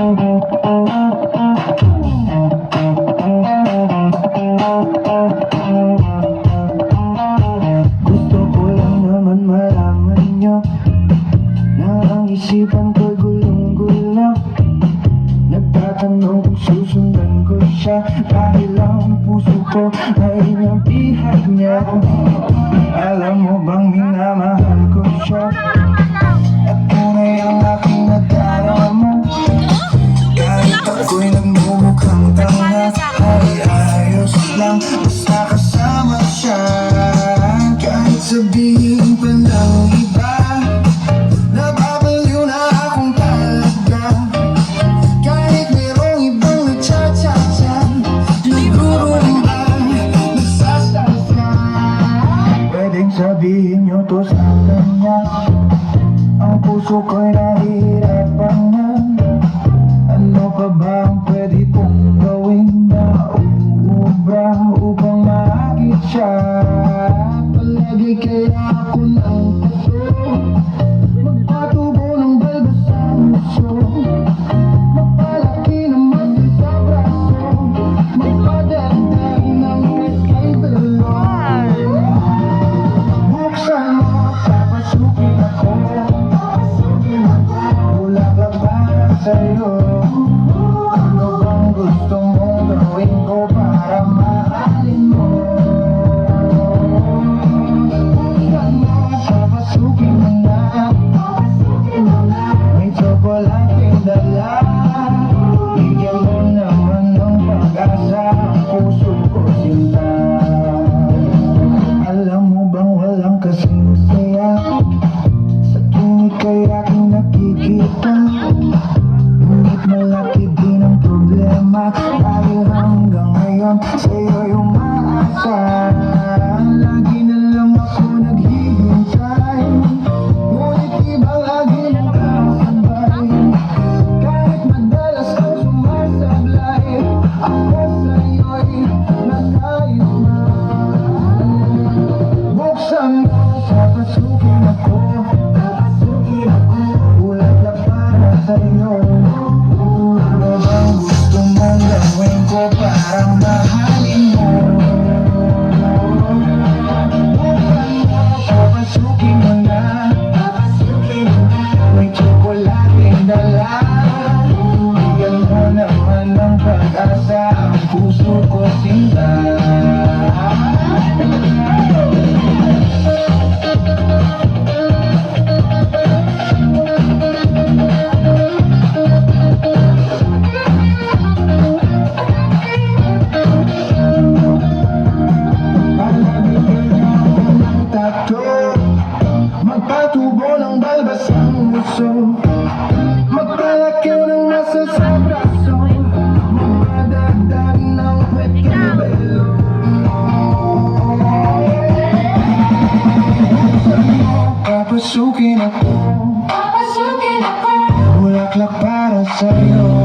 Gusto ko lang naman malaman nyo na ang isipan ko'y gulong-gulo. Nagtatanong kung susundan ko siya dahil ang puso ko ay nabihag niya. Alam mo bang minamahal ko siya at tunay ang aking nadarama. Kahit ako'y nagmumukhang tanga ay ayos lang basta kasama siya. Kahit sabihin pa ng iba nababaliw na akong talaga. Kahit merong ibang nagcha-cha-cha, nagurumba, nagsasasa. Pwedeng sabihin nyo to sa kanya, ang puso ko'y nahihirapan na. Ano pa ba ang pwede kong gawin na uubra upang maagit siya? Palagi kaya ako ng puso, magpatubo ng balbas sa puso, magpalaki naman sa braso, magpadagdag ng kay belong. Buksan mo, papasukin ako, bulaklak para sa'yo. Ano bang gusto mong gawin ko para mahalin mo? Buksan mo, papasukin mo na, may tsokolating dala. Bigyan mo naman ng pag-asa ang puso ko, sinta. Alam mo bang walang kasing saya sa tuwing ika'y aking nakikita? Ngunit malaki din ang problema dahil hanggang ngayon sa'yo'y umaasa. Lagi na lang ako naghihintay, ngunit iba lagi mong kasabay. Kahit madalas kang sumasablay, ako sa'yo'y nag-ayos na. Buksan mo, papasukin ako, bulaklak para sa'yo. Ano bang gusto mong gawin ko para mahalin mo? Buksan mo, papasukin mo na, may tsokolating dala. Bigyan mo naman ng pag-asa ang puso ko, sinta. Magpatubo ng balbas ang uso, magpalakyaw ng nasa sa braso, magpadagdag ng pekebelo. Papasukin ako, bulaklak para sa'yo.